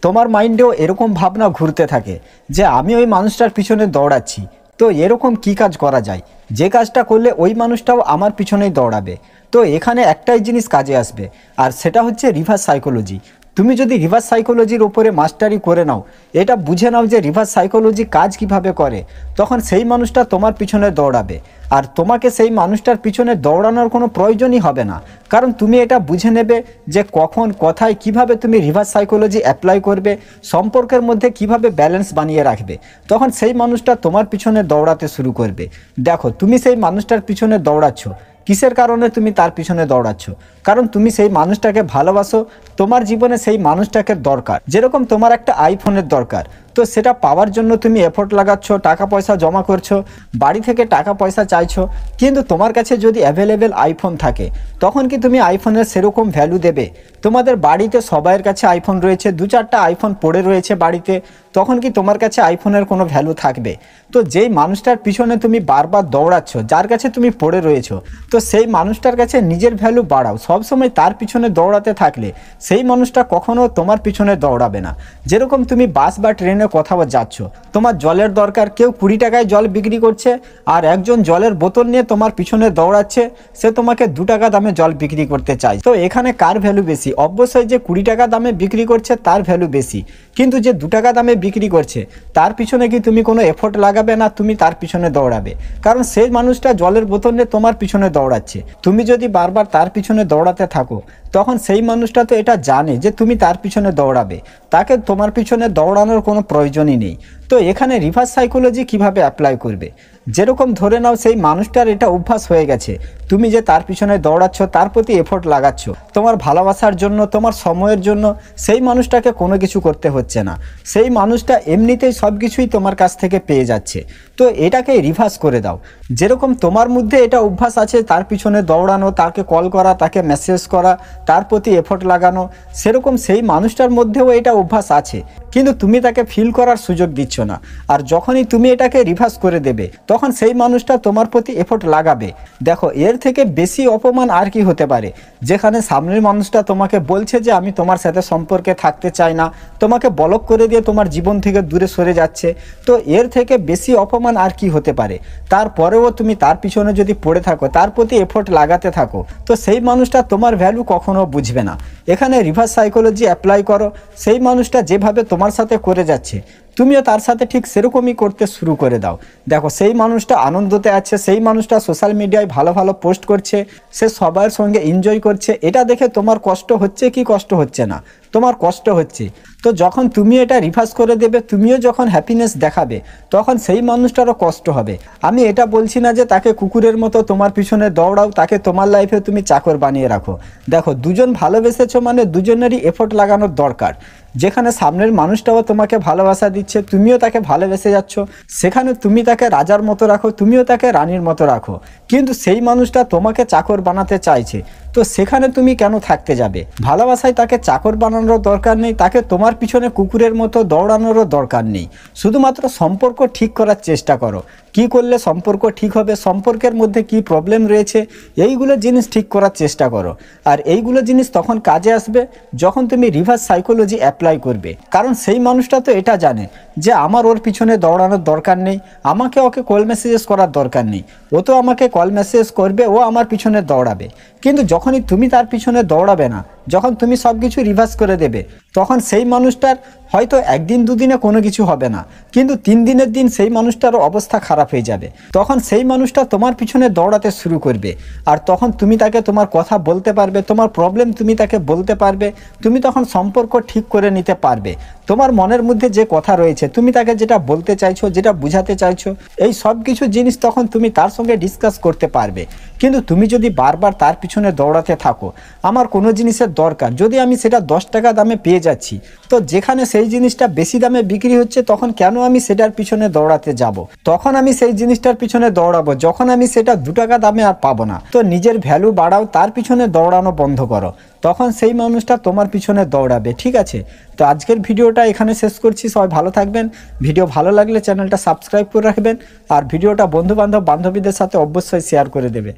তোমার মাইন্ডেও এরকম ভাবনা ঘুরতে থাকে যে আমি ওই মানুষটার পিছনে দৌড়াচ্ছি, তো এরকম কি কাজ করা যায় যে কাজটা করলে ওই মানুষটাও আমার পিছনেই দৌড়াবে। তো এখানে একটাই জিনিস কাজে আসবে, আর সেটা হচ্ছে রিভার্স সাইকোলজি। তুমি যদি রিভার্স সাইকোলজির উপরে মাস্টারি করে নাও, এটা বুঝে নাও যে রিভার্স সাইকোলজি কাজ কিভাবে করে, তখন সেই মানুষটা তোমার পিছনে দৌড়াবে। আর তোমাকে সেই মানুষটার পিছনে দৌড়ানোর কোনো প্রয়োজনই হবে না, কারণ তুমি এটা বুঝে নেবে যে কখন কোথায় কিভাবে তুমি রিভার্স সাইকোলজি অ্যাপ্লাই করবে, সম্পর্কের মধ্যে কিভাবে ব্যালেন্স বানিয়ে রাখবে। তখন সেই মানুষটা তোমার পিছনে দৌড়াতে শুরু করবে। দেখো, তুমি সেই মানুষটার পিছনে দৌড়াচ্ছ, কিসের কারণে তুমি তার পিছনে দৌড়াচ্ছ? কারণ তুমি সেই মানুষটাকে ভালোবাসো, তোমার জীবনে সেই মানুষটাকে দরকার। যেরকম তোমার একটা আইফোনের দরকার, তো সেটা পাওয়ার জন্য তুমি এফোর্ট লাগাচ্ছ, টাকা পয়সা জমা করছো, বাড়ি থেকে টাকা পয়সা চাইছো। কিন্তু তোমার কাছে যদি অ্যাভেলেবেল আইফোন থাকে, তখন কি তুমি আইফোনের সেরকম ভ্যালু দেবে? তোমাদের বাড়িতে সবাইয়ের কাছে আইফোন রয়েছে, 2-4টা আইফোন পড়ে রয়েছে বাড়িতে, তখন কি তোমার কাছে আইফোনের কোনো ভ্যালু থাকবে? তো যেই মানুষটার পিছনে তুমি বারবার দৌড়াচ্ছ, যার কাছে তুমি পড়ে রয়েছো, তো সেই মানুষটার কাছে নিজের ভ্যালু বাড়াও। সবসময় তার পিছনে দৌড়াতে থাকলে সেই মানুষটা কখনো তোমার পিছনে দৌড়াবে না। যেরকম তুমি বাস বা ট্রেনে কোথাও যাচ্ছ, তোমার জলের দরকার, কেউ 20 টাকায় জল বিক্রি করছে, আর একজন জলের বোতল নিয়ে তোমার পিছনে দৌড়াচ্ছে, সে তোমাকে 2 টাকা দামে জল বিক্রি করতে চায়। তো এখানে কার ভ্যালু বেশি? অবশ্যই যে 20 টাকা দামে বিক্রি করছে তার ভ্যালু বেশি, কিন্তু যে 2 টাকা দামে বিক্রি করছে তার পিছনে কি তুমি কোনো এফোর্ট লাগাবে না? তুমি তার পিছনে দৌড়াবে, কারণ সেই মানুষটা জলের বোতল নিয়ে তোমার পিছনে দৌড়াচ্ছে। তুমি যদি বারবার তার পিছনে দৌড়াতে থাকো, তখন সেই মানুষটা তো এটা জানে যে তুমি তার পিছনে দৌড়াবে, তাকে তোমার পিছনে দৌড়ানোর কোনো প্রয়োজনই নেই। তো এখানে রিভার্স সাইকোলজি কিভাবে অ্যাপ্লাই করবে? যেরকম ধরে নাও সেই মানুষটার এটা অভ্যাস হয়ে গেছে, তুমি যে তার পিছনে দৌড়াচ্ছ, তার প্রতি এফোর্ট লাগাচ্ছ, তোমার ভালোবাসার জন্য, তোমার সময়ের জন্য সেই মানুষটাকে কোনো কিছু করতে হচ্ছে না, সেই মানুষটা এমনিতেই সব কিছুই তোমার কাছ থেকে পেয়ে যাচ্ছে। তো এটাকে রিভার্স করে দাও। যেরকম তোমার মধ্যে এটা অভ্যাস আছে তার পিছনে দৌড়ানো, তাকে কল করা, তাকে মেসেজ করা, তার প্রতি এফোর্ট লাগানো, সেরকম সেই মানুষটার মধ্যেও এটা অভ্যাস আছে, কিন্তু তুমি তাকে ফিল করার সুযোগ দিচ্ছ না। আর যখনই তুমি এটাকে রিভার্স করে দেবে, তখন সেই মানুষটা তোমার প্রতি এফোর্ট লাগাবে। দেখো, এর থেকে বেশি অপমান আর কি হতে পারে? যেখানে সামনের মানুষটা তোমাকে বলছে যে আমি তোমার সাথে সম্পর্কে থাকতে চাই না, তোমাকে ব্লক করে দিয়ে তোমার জীবন থেকে দূরে সরে যাচ্ছে, তো এর থেকে বেশি অপমান আর কি হতে পারে? তারপরেও তুমি তার পিছনে যদি পড়ে থাকো, তার প্রতি এফোর্ট লাগাতে থাকো, তো সেই মানুষটা তোমার ভ্যালু কখনো বুঝবে না। এখানে রিভার্স সাইকোলজি অ্যাপ্লাই করো। সেই মানুষটা যেভাবে তোমার সাথে করে যাচ্ছে, তুমিও তার সাথে ঠিক সেরকমই করতে শুরু করে দাও। দেখো, সেই মানুষটা আনন্দতে আছে, সেই মানুষটা সোশ্যাল মিডিয়ায় ভালো ভালো পোস্ট করছে, সে সবার সঙ্গে এনজয় করছে, এটা দেখে তোমার কষ্ট হচ্ছে কি কষ্ট হচ্ছে না? তোমার কষ্ট হচ্ছে। তো যখন তুমি এটা রিভার্স করে দেবে, তুমিও যখন হ্যাপিনেস দেখাবে, তখন সেই মানুষটারও কষ্ট হবে। আমি এটা বলছি না যে তাকে কুকুরের মতো তোমার পিছনে দৌড়াও, তাকে তোমার লাইফে তুমি চাকর বানিয়ে রাখো। দেখো, দুজন ভালোবেসেছো মানে দুজনেরই এফোর্ট লাগানোর দরকার। যেখানে সামনের মানুষটাও তোমাকে ভালোবাসা দিচ্ছে, তুমিও তাকে ভালোবেসে যাচ্ছ, সেখানে তুমি তাকে রাজার মতো রাখো, তুমিও তাকে রানীর মতো রাখো। কিন্তু সেই মানুষটা তোমাকে চাকর বানাতে চাইছে, তো সেখানে তুমি কেন থাকতে যাবে? ভালোবাসায় তাকে চাকর বানানোর দরকার নেই, তাকে তোমার পিছনে কুকুরের মতো দৌড়ানোরও দরকার নেই। শুধুমাত্র সম্পর্ক ঠিক করার চেষ্টা করো। কি করলে সম্পর্ক ঠিক হবে, সম্পর্কের মধ্যে কি প্রবলেম রয়েছে, এইগুলো জিনিস ঠিক করার চেষ্টা করো। আর এইগুলো জিনিস তখন কাজে আসবে যখন তুমি রিভার্স সাইকোলজি অ্যাপ্লাই করবে। কারণ সেই মানুষটা তো এটা জানে যে আমার ওর পিছনে দৌড়ানোর দরকার নেই, আমাকে ওকে কল মেসেজেস করার দরকার নেই, ও তো আমাকে কল মেসেজ করবে, ও আমার পিছনে দৌড়াবে। কিন্তু যখনই তুমি তার পিছনে দৌড়াবে না, যখন তুমি সব কিছু রিভার্স করে দেবে, তখন সেই মানুষটার হয়তো একদিন দুদিনে কোনো কিছু হবে না, কিন্তু 3 দিনের দিন সেই মানুষটারও অবস্থা খারাপ হয়ে যাবে। তখন সেই মানুষটা তোমার পিছনে দৌড়াতে শুরু করবে, আর তখন তুমি তাকে তোমার কথা বলতে পারবে, তোমার প্রবলেম তুমি তাকে বলতে পারবে, তুমি তখন সম্পর্ক ঠিক করে নিতে পারবে। তোমার মনের মধ্যে যে কথা রয়েছে, তুমি তাকে যেটা বলতে চাইছো, যেটা বুঝাতে চাইছো, এই সব কিছু জিনিস তখন তুমি তার সঙ্গে ডিসকাস করতে পারবে। কিন্তু তুমি যদি বারবার তার পিছনে দৌড়াতে থাকো, আমার কোনো জিনিসের দরকার, যদি আমি সেটা 10 টাকা দামে পেয়ে যাচ্ছি, তো যেখানে সেই জিনিসটা বেশি দামে বিক্রি হচ্ছে, তখন কেন আমি সেটার পিছনে দৌড়াতে যাব? তখন আমি সেই জিনিসটার পিছনে দৌড়াবো যখন আমি সেটা 2 টাকা দামে আর পাবো না। তো নিজের ভ্যালু বাড়াও, তার পিছনে দৌড়ানো বন্ধ করো, তখন সেই মানুষটা তোমার পিছনে দৌড়াবে। ঠিক আছে? তো আজকের ভিডিওটা এখানে শেষ করছি। সবাই ভালো থাকবেন। ভিডিও ভালো লাগলে চ্যানেলটা সাবস্ক্রাইব করে রাখবেন, আর ভিডিওটা বন্ধু বান্ধবীদের সাথে অবশ্যই শেয়ার করে দেবে।